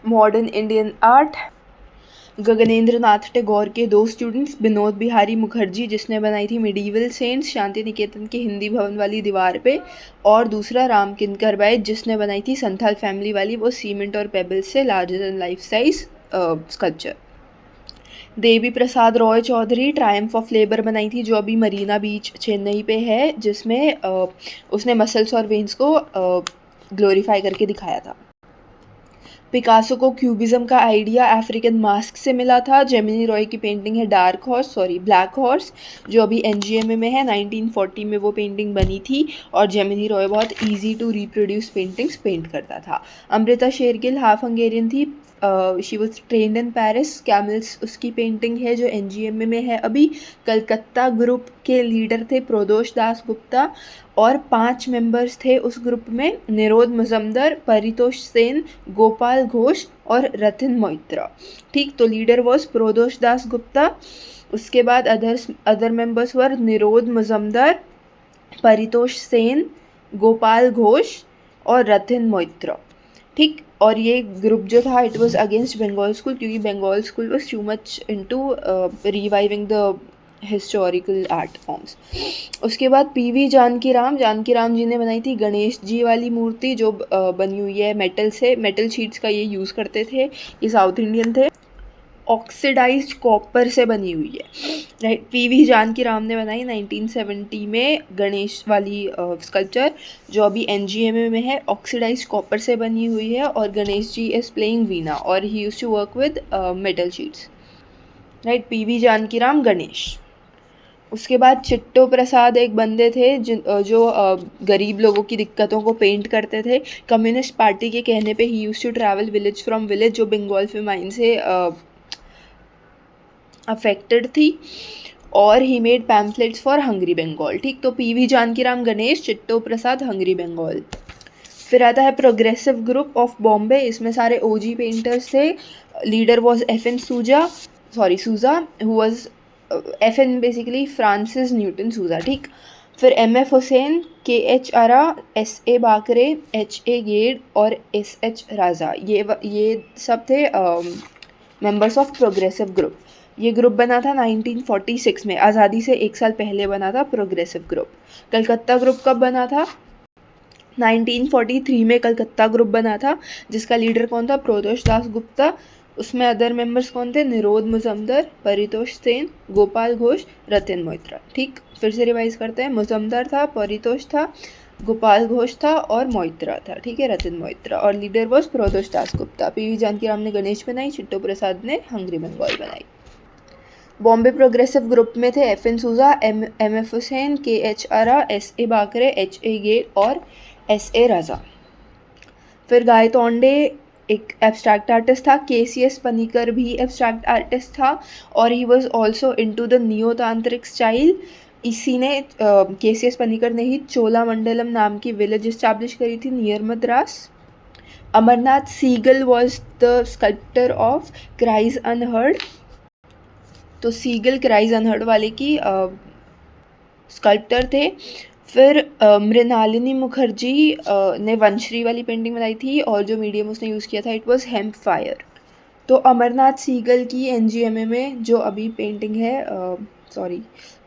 Modern Indian art, Gaganendra Nath Tagore के दो students, Vinod Bihari Mukherjee जिसने बनाई थी मिडीवल सेंट्स शांति निकेतन के हिंदी भवन वाली दीवार पे, और दूसरा राम किंकर बैज जिसने बनाई थी संथाल फैमिली वाली, वो सीमेंट और पेबल्स से larger than life size sculpture. Devi Prasad Roy Chowdhury triumph of labour बनाई थी, जो अभी मरीना बीच चेन्नई पे है, जिसमें उसने मसल्स और वेन्स को ग्लोरीफाई करके दिखाया था। पिकासो को क्यूबिज्म का आइडिया अफ्रीकन मास्क से मिला था। जेमिनी रॉय की पेंटिंग है ब्लैक हॉर्स, जो अभी एनजीएमए में है। 1940 में वो पेंटिंग बनी थी, और जेमिनी रॉय बहुत easy to reproduce paintings paint करता था। अमृता शेरगिल हाफ हंगेरियन थी, she was trained in Paris. Camels उसकी पेंटिंग है जो एनजीएमए में है अभी। कलकत्ता ग्रुप के लीडर थे प्रदोष दास गुप्ता, और 5 मेंबर्स थे उस ग्रुप में, निरोध मजमदर, परितोष सेन, गोपाल घोष और रतिन मोइत्रा। ठीक, तो लीडर वॉज प्रदोष दास गुप्ता। उसके बाद अदर मेंबर्स वर निरोध मजमदर, परितोष सेन, गोपाल घोष और रतिन मोइत्रा। ठीक, और ये ग्रुप जो था it was against Bengal school, क्योंकि Bengal school was too much into reviving the historical art forms. उसके बाद पीवी जानकी राम जी ने बनाई थी गणेश जी वाली मूर्ति, जो बनी हुई है मेटल शीट्स का ये यूज़ करते थे, ये साउथ इंडियन थे। ऑक्सीडाइज्ड कॉपर से बनी हुई है, राइट। पीवी जानकी राम ने बनाई 1970 में गणेश वाली स्कल्पचर, जो अभी एनजीएमए में है। ऑक्सीडाइज्ड कॉपर से बनी हुई है, और गणेश जी इज प्लेइंग वीणा, और he used to work with metal sheets, right. PV Janaki Ram Ganesh. उसके बाद चिट्टो प्रसाद एक बंदे थे जो गरीब लोगों की दिक्कतों को पेंट करते थे। कम्युनिस्ट पार्टी के कहने पे he used to travel village from village, जो बंगाल फेमाइन से अफेक्टेड थी, और he made pamphlets for hungry Bengal. ठीक, तो पीवी जानकीराम गणेश, चिट्टो प्रसाद, हंगरी बंगाल। फिर आता है प्रोग्रेसिव ग्रुप ऑफ बॉम्बे, इसमें सारे ओजी पेंटर्स थे। Leader was Souza who was FN basically Francis Newton Souza. ठीक, फिर MF Husain, KH Ara, SA Bakre, HA Gade और SH राजा, ये सब थे मेंबर्स ऑफ प्रोग्रेसिव ग्रुप। ये ग्रुप बना था 1946 में, आज़ादी से 1 साल पहले बना था प्रोग्रेसिव ग्रुप। कलकत्ता ग्रुप कब बना था? 1943 में कलकत्ता ग्रुप बना था, जिसका लीडर कौन था? प्रदोष दास गुप्ता। उसमें अदर मेंबर्स कौन थे? निरोध मुजमदर, परितोष सेन, गोपाल घोष, रतिन मोइत्रा। ठीक, फिर से रिवाइज करते हैं। मुजमदर था, परितोष था, गोपाल घोष था और मोइत्रा था। ठीक है, रतिन मोइत्रा, और leader was Pradosh Das Gupta. PV Janakiram ने गणेश बनाई, चिट्टो प्रसाद ने हंगरी बंगाल बनाई। बॉम्बे प्रोग्रेसिव ग्रुप में थे FN Souza, MF Husain, KH Ara, SA Bakre, HA Gade और SA राजा। फिर गायतोंडे एक एब्स्ट्रैक्ट आर्टिस्ट था। KCS पनीकर भी एब्स्ट्रैक्ट आर्टिस्ट था, और he was also into the नियोतांत्रिक स्टाइल। इसी ने KCS पनीकर ने ही चोलामंडलम नाम की विलेज इस्टेब्लिश करी थी near Madras. Amarnath Sehgal was the sculptor of cries unheard, तो सीगल क्राइज अनहर्ड वाले की स्कल्प्टर थे। फिर मृणालिनी मुखर्जी ने वंशरी वाली पेंटिंग बनाई थी, और जो मीडियम उसने यूज़ किया था इट वाज हेम्प फायर। तो अमरनाथ सीगल की एनजीएमए में जो अभी पेंटिंग है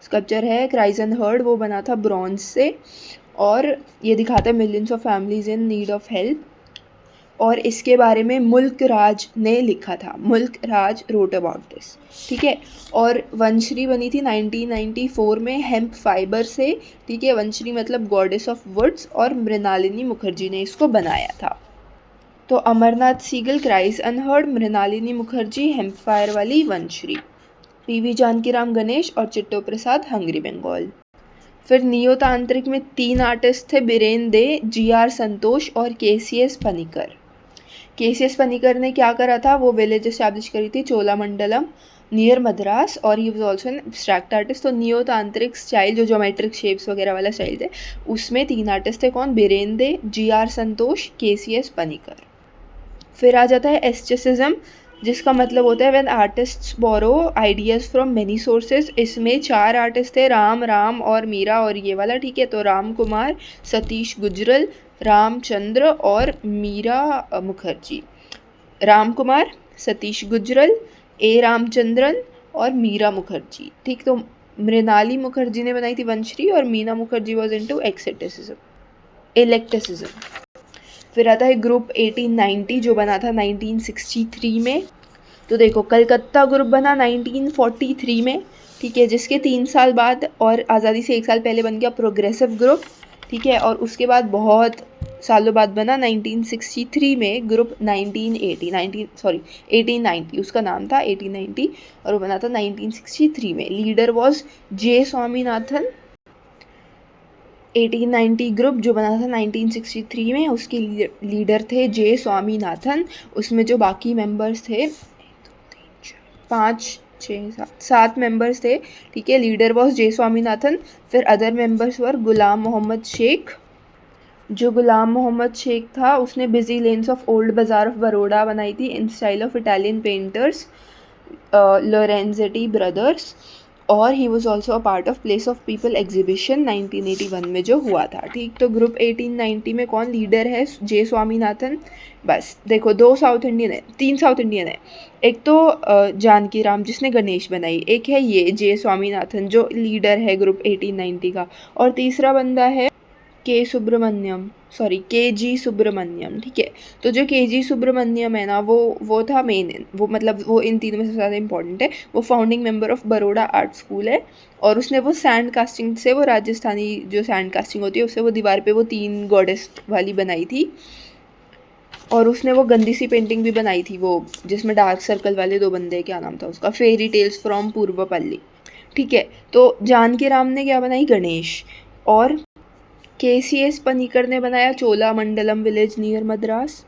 स्कल्पचर है क्राइज अनहर्ड, वो बना था ब्रॉन्ज से, और ये दिखाता है millions of families in need of help. और इसके बारे में मुल्क राज ने लिखा था, मुल्क राज रोट अबाउट दिस। ठीक है, और वंशरी बनी थी 1994 में हेम्प फाइबर से। ठीक है, वंशरी मतलब गॉडेस ऑफ वुड्स, और मृणालिनी मुखर्जी ने इसको बनाया था। तो Amarnath Sehgal cries unheard, Mrinalini Mukherjee hemp fire वाली वंशरी, पीवी जानकीराम गणेश और चिट्टो प्रसाद हंगरी बंगाल। फिर नियोतांत्रिक में 3 आर्टिस्ट थे, बीरेन दे, GR संतोष और KCS पनीकर। KCS पनीकर ने क्या करा था? वो विलेज एस्टैब्लिश करी थी चोलामंडलम नियर मद्रास, और he was also an abstract artist. तो नियोतांत्रिक स्टाइल जो ज्योमेट्रिक शेप्स वगैरह वाला स्टाइल थे, उसमें 3 आर्टिस्ट थे। कौन? बीरेन दे, GR संतोष, KCS पनीकर। फिर आ जाता है एस्थेटिसिज्म, जिसका मतलब होता है when artists borrow ideas from many sources. इसमें 4 आर्टिस्ट थे, राम और मीरा और ये वाला। ठीक है, तो राम कुमार, सतीश गुजरल, रामचंद्र और मीरा मुखर्जी। राम कुमार, सतीश गुजरल, ए रामचंद्रन और मीरा मुखर्जी। ठीक, तो मृणाली मुखर्जी ने बनाई थी वंशरी और मीना मुखर्जी वॉज इनटू इलेक्टिसिज्म। फिर आता है ग्रुप 1890 जो बना था 1963 में। तो देखो कलकत्ता ग्रुप बना 1943 में, ठीक है, जिसके 3 साल बाद और आज़ादी से 1 साल पहले बन गया प्रोग्रेसिव ग्रुप, ठीक है, और उसके बाद बहुत सालों बाद बना 1963 में ग्रुप 1890, उसका नाम था 1890 और वो बना था 1963 में। Leader was J Swaminathan. 1890 group जो बना था 1963 में, उसके लीडर थे जे स्वामीनाथन। उसमें जो बाकी मेंबर्स थे 7 मेंबर्स थे, ठीक है। Leader was J Swaminathan. फिर other members were Ghulam Mohammed Sheikh. जो गुलाम मोहम्मद शेख था उसने busy lanes of old bazaar of Baroda बनाई थी in style of Italian painters Lorenzetti brothers. और he was also a part of place of people exhibition 1981 में जो हुआ था। ठीक, तो ग्रुप 1890 में कौन लीडर है? जे स्वामीनाथन। बस देखो 2 साउथ इंडियन है, 3 साउथ इंडियन है। एक तो जानकी राम जिसने गणेश बनाई, एक है ये जे स्वामीनाथन जो लीडर है ग्रुप 1890 का, और तीसरा बंदा है के जी सुब्रमण्यम। ठीक है, तो जो के जी सुब्रमण्यम है ना वो था मेन, वो मतलब वो इन तीनों में सबसे ज़्यादा इंपॉर्टेंट है। वो founding member of Baroda art school है और उसने वो सैंड कास्टिंग से, वो राजस्थानी जो सैंड कास्टिंग होती है उससे वो दीवार पे वो 3 गॉडेस वाली बनाई थी। और उसने वो गंदी सी पेंटिंग भी बनाई थी वो जिसमें डार्क सर्कल वाले 2 बंदे, क्या नाम था उसका, फेरी टेल्स फ्रॉम पूर्वपल्ली। ठीक है, तो जानकी राम ने क्या बनाई? गणेश। और KCS पनीकर ने बनाया Cholamandalam village near Madras.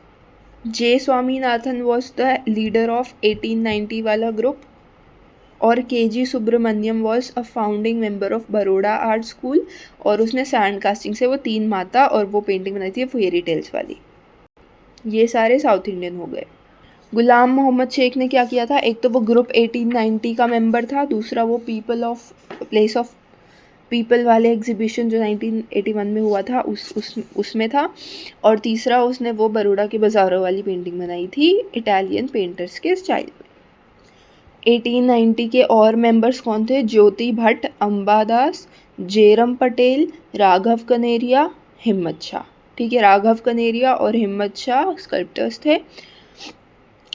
J Swaminathan was the leader of 1890 वाला ग्रुप। और KG Subramanyan was a founding member of Baroda art school और उसने सैंड कास्टिंग से वो 3 माता और वो पेंटिंग बनाई थी फेरी टेल्स वाली। ये सारे साउथ इंडियन हो गए। गुलाम मोहम्मद शेख ने क्या किया था? एक तो वो ग्रुप 1890 का मेंबर था, दूसरा वो प्लेस ऑफ पीपल वाले एग्जीबिशन जो 1981 में हुआ था उसमें था, और तीसरा उसने वो बड़ौदा के बाज़ारों वाली पेंटिंग बनाई थी इटालियन पेंटर्स के स्टाइल में। 1890 के और मेंबर्स कौन थे? ज्योति भट्ट, अंबादास, जेरम पटेल, राघव कनेरिया, हिम्मत शाह। ठीक है, राघव कनेरिया और हिम्मत शाह स्कल्प्टर्स थे।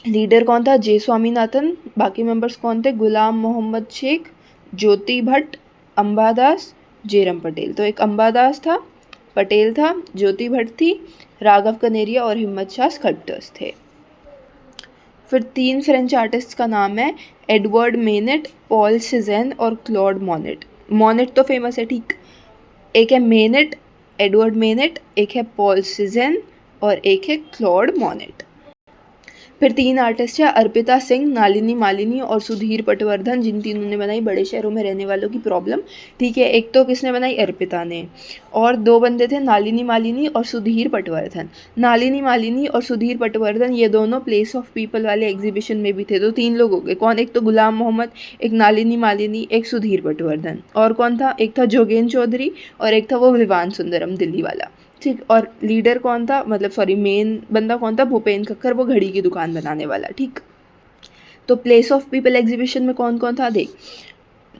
लीडर कौन था? जे स्वामीनाथन। बाकी मेंबर्स कौन थे? गुलाम मोहम्मद शेख, ज्योति भट्ट, अंबादास, जेरम पटेल। तो एक अंबादास था, पटेल था, ज्योति भट्ट थी, राघव कनेरिया और हिम्मत शाह स्कल्प्टर्स थे। फिर 3 फ्रेंच आर्टिस्ट का नाम है एडवर्ड मेनेट, पॉल सिजेन और क्लॉड मोनेट। मोनेट तो फेमस है, ठीक। एक है मेनेट, एडवर्ड मेनेट, एक है पॉल सिजेन और एक है क्लॉड मोनेट। फिर 3 आर्टिस्ट है अर्पिता सिंह, नालिनी मालिनी और सुधीर पटवर्धन, जिन तीनों ने बनाई बड़े शहरों में रहने वालों की प्रॉब्लम। ठीक है, एक तो किसने बनाई? अर्पिता ने। और 2 बंदे थे नालिनी मालिनी और सुधीर पटवर्धन। नालिनी मालिनी और सुधीर पटवर्धन ये दोनों प्लेस ऑफ पीपल वाले एग्जीबिशन में भी थे। तो 3 लोग हो गए। कौन? एक तो गुलाम मोहम्मद, एक नालिनी मालिनी, एक सुधीर पटवर्धन। और कौन था? एक था जोगेन चौधरी और एक था वो विवान सुंदरम दिल्ली वाला। ठीक, और लीडर कौन था, मतलब सॉरी मेन बंदा कौन था? भूपेन खक्कर, वो घड़ी की दुकान बनाने वाला। ठीक, तो प्लेस ऑफ पीपल एग्जीबिशन में कौन कौन था? देख,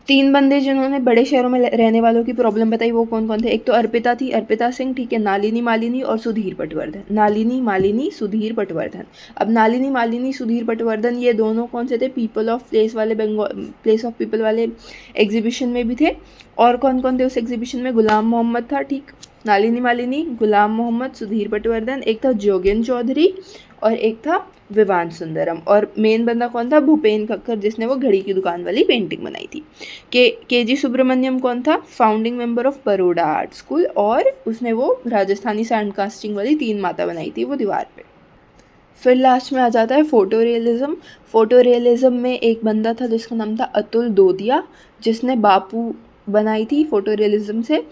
3 बंदे जिन्होंने बड़े शहरों में रहने वालों की प्रॉब्लम बताई वो कौन कौन थे? एक तो अर्पिता थी, अर्पिता सिंह, ठीक है, नालिनी मालिनी और सुधीर पटवर्धन। नालिनी मालिनी सुधीर पटवर्धन। अब नालिनी मालिनी सुधीर पटवर्धन ये दोनों कौन से थे? People of place of people वाले एग्जीबिशन में भी थे। और कौन कौन थे उस एग्जीबिशन में? गुलाम मोहम्मद था, ठीक, नालिनी मालिनी, गुलाम मोहम्मद, सुधीर पटवर्धन, एक था जोगेन चौधरी और एक था विवान सुंदरम। और मेन बंदा कौन था? भूपेन खक्कर, जिसने वो घड़ी की दुकान वाली पेंटिंग बनाई थी। KG सुब्रमण्यम कौन था? Founding member of Baroda art school और उसने वो राजस्थानी सैंड कास्टिंग वाली 3 माता बनाई थी वो दीवार पे। फिर लास्ट में आ जाता है फोटो रियलिज्म। फोटो रियलिज्म में एक बंदा था जिसका नाम था अतुल दोदिया, जिसने बापू बनाई थी फोटो रियलिज्म से।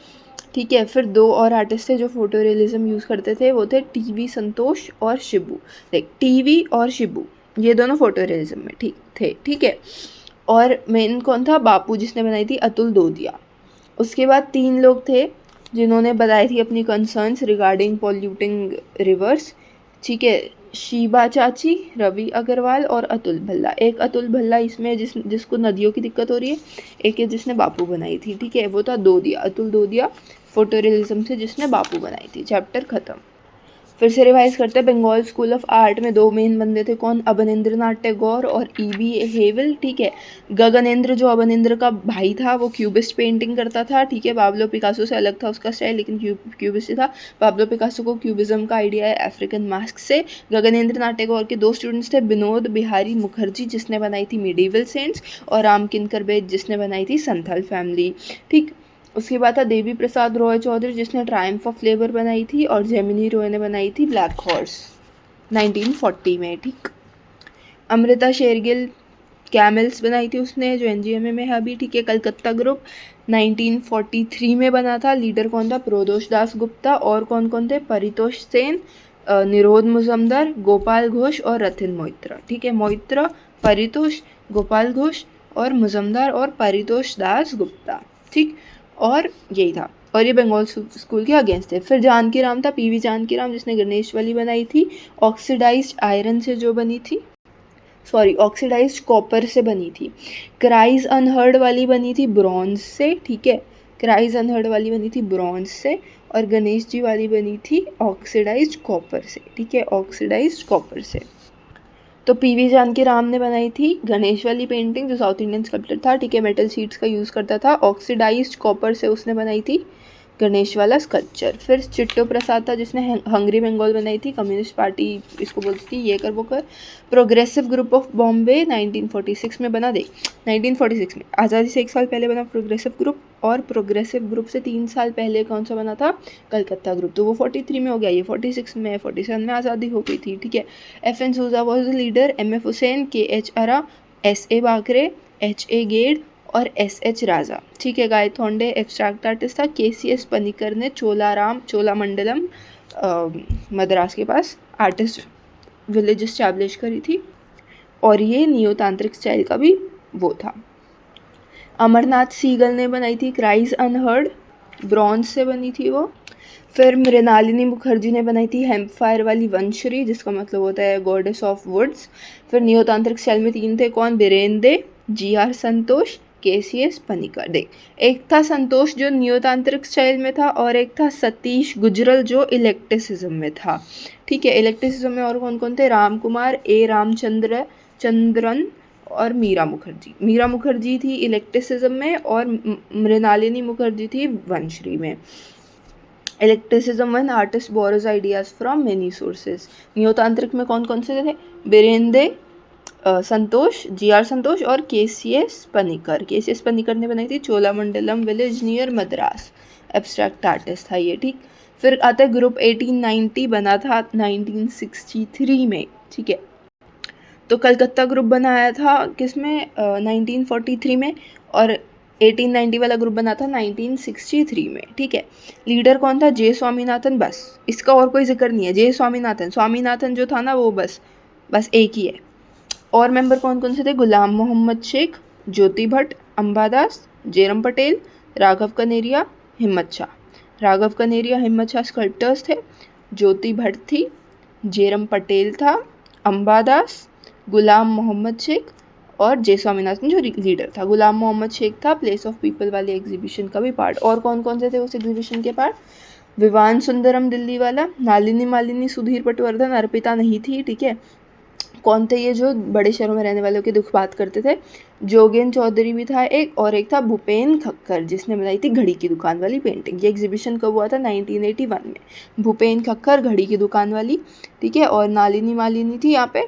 ठीक है, फिर 2 और आर्टिस्ट थे जो फोटो रियलिज्म यूज़ करते थे, वो थे TV संतोष और शिबू। लाइक TV और शिबू ये दोनों फोटो रियलिज्म में ठीक थे। ठीक है, और मेन कौन था? बापू, जिसने बनाई थी अतुल दोदिया। उसके बाद 3 लोग थे जिन्होंने बताई थी अपनी कंसर्न्स रिगार्डिंग पॉल्यूटिंग रिवर्स। ठीक है, शीबा चाची, रवि अग्रवाल और अतुल भल्ला। एक अतुल भल्ला इसमें जिसको नदियों की दिक्कत हो रही है, एक है जिसने बापू बनाई थी, ठीक है, वो था दोदिया, अतुल दोदिया, फोटोरियलिज्म से जिसने बापू बनाई थी। चैप्टर खत्म। फिर से रिवाइज करते हैं। बंगाल स्कूल ऑफ आर्ट में दो मेन बंदे थे, कौन? अवनींद्रनाथ टैगोर और ई.बी. हेवल, ठीक है। गगनेंद्र जो अवनींद्र का भाई था वो क्यूबिस्ट पेंटिंग करता था, ठीक है। पाब्लो पिकासो से अलग था उसका स्टाइल, लेकिन क्यूबिस्ट ही था। पाब्लो पिकासो को क्यूबिज्म का आइडिया है अफ्रीकन मास्क से। गगनेंद्रनाथ टैगोर के दो स्टूडेंट्स थे, विनोद बिहारी मुखर्जी जिसने बनाई थी मिडीवल सेंट्स, और राम किंकर बेद जिसने बनाई थी संथाल फैमिली, ठीक। उसके बाद था देवी प्रसाद रॉय चौधरी जिसने ट्रायम्फ ऑफ लेबर बनाई थी, और जेमिनी रॉय ने बनाई थी ब्लैक हॉर्स 1940 में, ठीक। अमृता शेरगिल कैमल्स बनाई थी उसने, जो एनजीएमए में है अभी, ठीक है। कलकत्ता ग्रुप 1943 में बना था। लीडर कौन था? प्रदोष दास गुप्ता। और कौन कौन थे? परितोष सेन, निरोध मुजमदार, गोपाल घोष और रथिन मोइत्रा, ठीक है। मोइत्रा, परितोष, गोपाल घोष और मुजमदार और परितोष दास गुप्ता, ठीक। और यही था, और ये बंगाल स्कूल के अगेंस्ट थे। फिर जानकी राम था, पीवी जानकी राम, जिसने गणेश वाली बनाई थी, ऑक्सीडाइज्ड आयरन से जो बनी थी, सॉरी ऑक्सीडाइज्ड कॉपर से बनी थी। क्राइज अनहर्ड वाली बनी थी ब्रॉन्ज से, ठीक है। क्राइज अनहर्ड वाली बनी थी ब्रॉन्ज से, और गणेश जी वाली बनी थी ऑक्सीडाइज्ड कॉपर से, ठीक है, ऑक्सीडाइज्ड कॉपर से। तो पीवी जानकी राम ने बनाई थी गणेश वाली पेंटिंग, जो साउथ इंडियन स्कल्पटर था, ठीक है, मेटल शीट्स का यूज़ करता था। ऑक्सीडाइज्ड कॉपर से उसने बनाई थी गणेश वाला स्कल्पचर। फिर चिट्टो प्रसाद था जिसने हंगरी बंगाल बनाई थी, कम्युनिस्ट पार्टी इसको बोलती थी, ये कर वो कर। प्रोग्रेसिव ग्रुप ऑफ बॉम्बे 1946 में बना, देख 1946 में, आज़ादी से 1 साल पहले बना प्रोग्रेसिव ग्रुप, और प्रोग्रेसिव ग्रुप से 3 साल पहले कौन सा बना था? कलकत्ता ग्रुप। तो वो 43 में हो गया, ये 46 में, 47 में आज़ादी हो गई थी, ठीक है। FN Souza was the leader, MM Husain, KH Ara, SA Bakre, HA Gade और SH राजा, ठीक है। गायतोंडे एब्स्ट्रैक्ट आर्टिस्ट था। KCS पनिकर ने चोलामंडलम मद्रास के पास आर्टिस्ट विलेज इस्टेब्लिश करी थी, और ये नियोतांत्रिक स्टाइल का भी वो था। अमरनाथ सीगल ने बनाई थी क्राइज अनहर्ड, ब्रॉन्ज से बनी थी वो। फिर मृणालिनी मुखर्जी ने बनाई थी हेम्पफायर वाली वंशरी, जिसका मतलब होता है गॉडेस ऑफ वुड्स। फिर नियोतांत्रिक स्टाइल में 3 थे, कौन? बीरेंदे, GR संतोष, KCS पनिकर। देख, एक था संतोष जो नियोतांत्रिक स्टाइल में था, और एक था सतीश गुजरल जो इलेक्टिसिज्म में था, ठीक है। इलेक्टिसिज्म में और कौन कौन थे? राम कुमार, A रामचंद्रन और मीरा मुखर्जी। मीरा मुखर्जी थी इलेक्टिसिज्म में, और मृणालिनी मुखर्जी थी वंशरी में। Eclecticism one artist borrows ideas from many sources. नियोतांत्रिक में कौन कौन से थे? बीरेंदे, संतोष, GR संतोष और KCS पनिकर। KCS पनिकर ने बनाई थी Cholamandalam village near Madras, abstract artist था ये, ठीक। फिर आता है ग्रुप 1890, बना था 1963 में, ठीक है। तो कलकत्ता ग्रुप बनाया था किसमें? 1943 में, और 1890 वाला ग्रुप बना था 1963 में, ठीक है। लीडर कौन था? J स्वामीनाथन, बस इसका और कोई जिक्र नहीं है। J स्वामीनाथन जो था ना वो बस एक ही है। और मेंबर कौन कौन से थे? गुलाम मोहम्मद शेख, ज्योति भट्ट, अंबादास, जेरम पटेल, राघव कनेरिया, हिम्मत शाह। राघव कनेरिया, हिम्मत शाह स्कल्पटर्स थे। ज्योति भट्ट थी, जेरम पटेल था, अंबादास, गुलाम मोहम्मद शेख और J स्वामीनाथन जो लीडर था। गुलाम मोहम्मद शेख था प्लेस ऑफ पीपल वाले एग्जीबिशन का भी पार्ट। और कौन कौन से थे उस एग्जीबिशन के पार्ट? विवान सुंदरम दिल्ली वाला, नालिनी मालिनी, सुधीर पटवर्धन, अर्पिता नहीं थी, ठीक है। कौन थे ये जो बड़े शहरों में रहने वालों की दुख बात करते थे? जोगेन चौधरी भी था एक, और एक था भूपेन खक्कर जिसने बनाई थी घड़ी की दुकान वाली पेंटिंग। ये एग्जीबिशन कब हुआ था? 1981 में। भूपेन खक्कर, घड़ी की दुकान वाली, ठीक है। और नालिनी मालिनी थी यहाँ पे,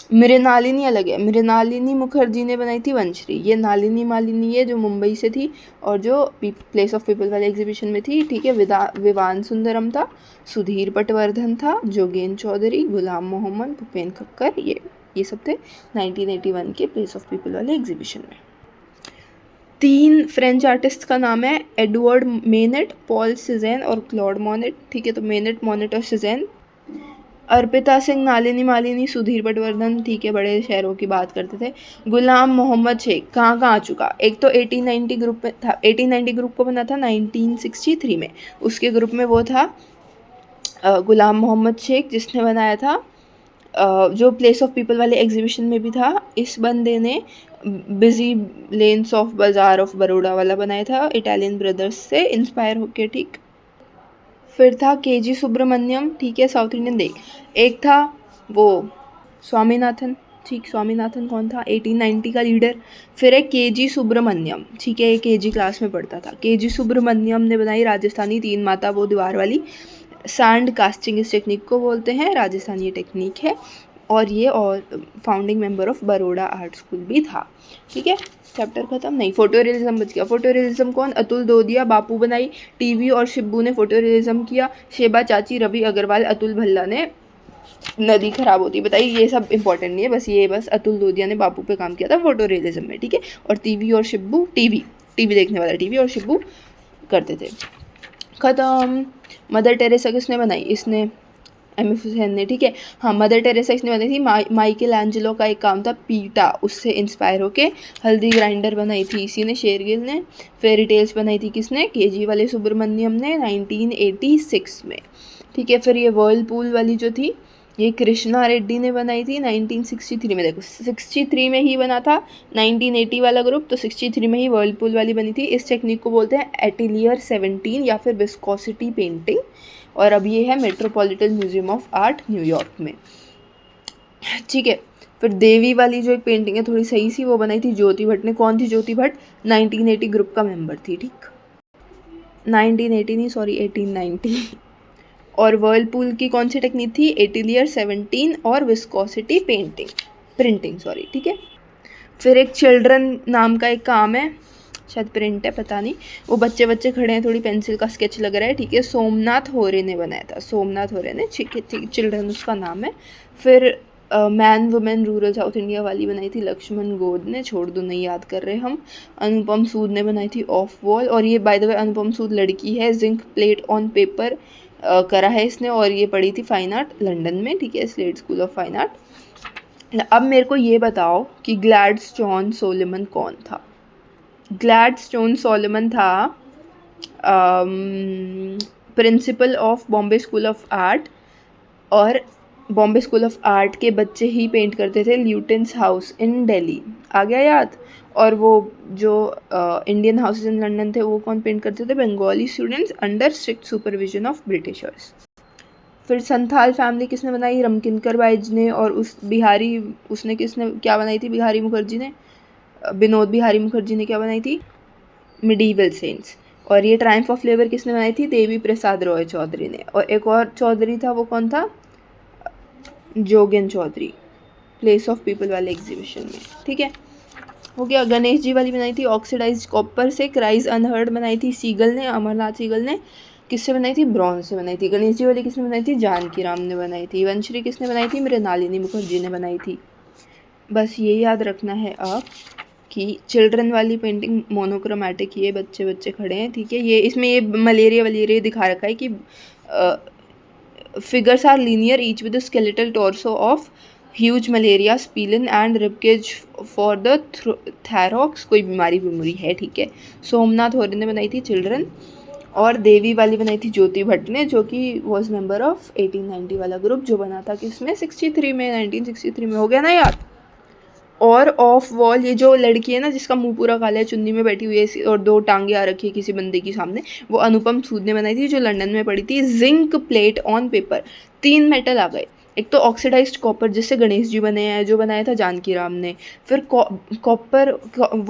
मृणालिनी अलग है, मृणालिनी मुखर्जी ने बनाई थी वंशरी। ये नालिनी मालिनी है जो मुंबई से थी और जो प्लेस ऑफ पीपल वाले एग्जीबिशन में थी, ठीक है। विवान सुंदरम था, सुधीर पटवर्धन था, जोगेन चौधरी, गुलाम मोहम्मद, भूपेन खक्कर, ये सब थे 1981 के प्लेस ऑफ पीपल वाले एग्जीबिशन में। 3 फ्रेंच आर्टिस्ट का नाम है, एडवर्ड मेनेट, पॉल सिजेन और क्लॉड मोनेट, ठीक है। तो मेनेट, मोनेट और सिजेन। अर्पिता सिंह, नालिनी मालिनी, सुधीर पटवर्धन, ठीक है, बड़े शहरों की बात करते थे। गुलाम मोहम्मद शेख कहाँ आ चुका? एक तो 1890 ग्रुप में था, 1890 ग्रुप को बना था 1963 में। उसके ग्रुप में वो था गुलाम मोहम्मद शेख जिसने बनाया था जो प्लेस ऑफ पीपल वाले एग्जीबिशन में भी था, इस बंदे ने बिजी लेन्स ऑफ बाजार ऑफ बड़ौदा वाला बनाया था, इटालियन ब्रदर्स से इंस्पायर होके, ठीक। फिर था केजी सुब्रमण्यम, ठीक है, साउथ इंडियन। देख, एक था वो स्वामीनाथन, ठीक, स्वामीनाथन कौन था, 1890 का लीडर। फिर है केजी सुब्रमण्यम, ठीक है, ये केजी क्लास में पढ़ता था। केजी सुब्रमण्यम ने बनाई राजस्थानी 3 माता वो दीवार वाली। सैंड कास्टिंग इस टेक्निक को बोलते हैं, राजस्थानी टेक्निक है। और ये और founding member of Baroda art school भी था, ठीक है। चैप्टर खत्म। नहीं, फोटो रियलिज्म बच गया। फोटो रियलिज्म कौन, अतुल दोदिया, बापू बनाई, टीवी और शिब्बू ने फोटो रियलिज्म किया, शेबा चाची, रवि अग्रवाल, अतुल भल्ला ने नदी खराब होती बताई। ये सब इंपॉर्टेंट नहीं है, बस अतुल दोदिया ने बापू पे काम किया था फोटो रियलिज्म में, ठीक है। और टीवी और शिब्बू, टीवी देखने वाला टीवी और शिब्बू करते थे। ख़त्म। मदर टेरेसा किसने बनाई, इसने एम.एफ. हुसैन ने, ठीक है। हाँ, मदर टेरेसा इसने बनाई थी। माइकल एंजेलो का एक काम था पीटा, उससे इंस्पायर होके। हल्दी ग्राइंडर बनाई थी इसी ने, शेरगिल ने। फेरी टेल्स बनाई थी किसने, केजी वाले सुब्रमण्यम ने 1986 में, ठीक है। फिर ये वर्लपूल वाली जो थी, ये कृष्णा रेड्डी ने बनाई थी 1963 में। देखो 63 में ही बना था 1980 वाला ग्रुप, तो 63 में ही वर्लपूल वाली बनी थी। इस टेक्निक को बोलते हैं एटेलियर 17 या फिर विस्कोसिटी पेंटिंग। और अब ये है metropolitan museum of art New York में, ठीक है। फिर देवी वाली जो एक पेंटिंग है थोड़ी सही सी, वो बनाई थी ज्योति भट्ट ने। कौन थी ज्योति भट्ट, 1980 ग्रुप का मेंबर थी, ठीक। 1980 नहीं, सॉरी 1890। और वर्लपूल की कौन सी टेक्निक थी, एटेलियर 17 और विस्कोसिटी प्रिंटिंग, सॉरी, ठीक है। फिर एक चिल्ड्रन नाम का एक काम है, शायद प्रिंट है, पता नहीं। वो बच्चे खड़े हैं, थोड़ी पेंसिल का स्केच लग रहा है, ठीक है। सोमनाथ होरे ने बनाया था, सोमनाथ होरे ने, ठीक है, चिल्ड्रन उसका नाम है। फिर man women rural south India वाली बनाई थी लक्ष्मण गोद ने, छोड़ दो नहीं याद कर रहे हम। अनुपम सूद ने बनाई थी ऑफ वॉल। और ये बाय द वे अनुपम सूद लड़की है, जिंक प्लेट ऑन पेपर करा है इसने, और ये पढ़ी थी फाइन आर्ट लंदन में, ठीक है, slate school of fine art. अब मेरे को ये बताओ कि ग्लैडस्टोन सोलोमन कौन था। ग्लैडस्टोन सोलोमन था principle of Bombay school of art, और बॉम्बे स्कूल ऑफ आर्ट के बच्चे ही पेंट करते थे ल्यूटेंस हाउस इन दिल्ली, आ गया याद। और वो जो इंडियन हाउसेस इन लंदन थे वो कौन पेंट करते थे, Bengali students under strict supervision of Britishers. फिर संथाल फैमिली किसने बनाई, रमकिनकर बाइज ने। और उसने किसने क्या बनाई थी, बिहारी मुखर्जी ने, विनोद बिहारी मुखर्जी ने क्या बनाई थी, मिडीवल सेंट्स। और ये ट्रायम्फ ऑफ लेबर किसने बनाई थी, देवी प्रसाद रॉय चौधरी ने। और एक और चौधरी था, वो कौन था, Jogen Chowdhury, place of people वाले एग्जीबिशन में, ठीक है, हो गया। गणेश जी वाली बनाई थी ऑक्सीडाइज कॉपर से, क्राइज अनहर्ड बनाई थी सीगल ने, अमरनाथ सीगल ने। किससे बनाई थी, ब्रॉन्ज से बनाई थी। गणेश जी वाली किसने बनाई थी, जानकी राम ने बनाई थी। वंशरी किसने बनाई थी, मृणालिनी मुखर्जी ने बनाई थी। बस ये याद रखना है आप कि चिल्ड्रन वाली पेंटिंग मोनोक्रोमैटिक, ये बच्चे खड़े हैं, ठीक है। ये इसमें ये मलेरिया दिखा रखा है कि figures are linear each with a skeletal torso of huge malaria spleen and ribcage for the thyrox, कोई बीमारी है, ठीक है। सोमनाथ होरे ने बनाई थी चिल्ड्रन। और देवी वाली बनाई थी ज्योति भट्ट ने, जो कि वॉज मेंबर ऑफ 1890 वाला ग्रुप, जो बना था किसमें, 63 में, 1963 में, हो गया ना याद। और ऑफ वॉल, ये जो लड़की है ना जिसका मुंह पूरा काला है, चुन्नी में बैठी हुई है और 2 टांगे आ रखी है किसी बंदे की सामने, वो अनुपम सूद ने बनाई थी, जो लंदन में पड़ी थी। Zinc plate on paper, 3 metal आ गए। एक तो ऑक्सीडाइज्ड कॉपर जिससे गणेश जी बने हैं, जो बनाया था जानकी राम ने। फिर कॉपर,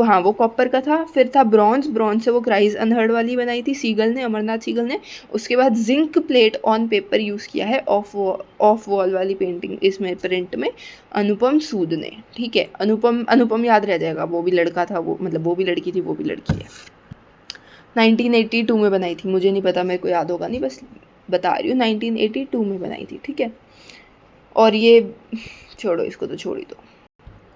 हाँ वो कॉपर का था। फिर था ब्रॉन्ज से वो क्राइज अनहर्ड वाली बनाई थी सीगल ने, अमरनाथ सीगल ने। उसके बाद zinc plate on paper use किया है ऑफ वॉल वाली पेंटिंग, इसमें प्रिंट में अनुपम सूद ने, ठीक है। अनुपम याद रह जाएगा, वो भी लड़का था, वो मतलब वो भी लड़की थी, वो भी लड़की है। 1982 में बनाई थी, मुझे नहीं पता, मेरे को याद होगा नहीं, बस बता रही हूँ, 1982 में बनाई थी, ठीक है। और ये छोड़ो, इसको तो छोड़ ही दो।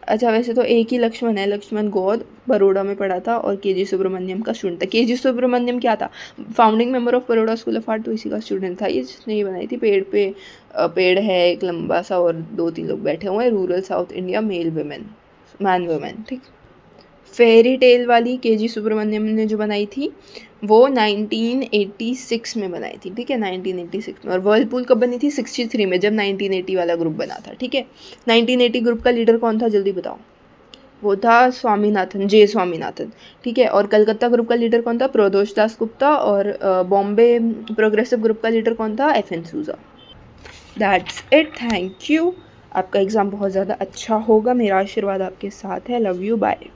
अच्छा, वैसे तो एक ही लक्ष्मण है, लक्ष्मण गौद, बड़ौदा में पढ़ा था और केजी सुब्रमण्यम का स्टूडेंट था। केजी सुब्रमण्यम क्या था, founding member of Baroda school of art, तो इसी का स्टूडेंट था ये, जिसने ये बनाई थी। पेड़ है एक लंबा सा और 2-3 लोग बैठे हुए हैं, rural south India, man women, ठीक। फेरी टेल वाली केजी सुब्रमण्यम ने जो बनाई थी, वो 1986 में बनाई थी, ठीक है, 1986 में। और वर्लपूल कब बनी थी? 63 में, जब 1980 वाला ग्रुप बना था, ठीक है। 1980 ग्रुप का लीडर कौन था, जल्दी बताओ? वो था स्वामीनाथन, जे स्वामीनाथन, ठीक है। और कलकत्ता ग्रुप का लीडर कौन था? प्रदोष दास गुप्ता। और बॉम्बे प्रोग्रेसिव ग्रुप का लीडर कौन था? FN Souza. That's it, thank you. आपका एग्ज़ाम बहुत ज़्यादा अच्छा होगा, मेरा आशीर्वाद आपके साथ है। Love you, bye.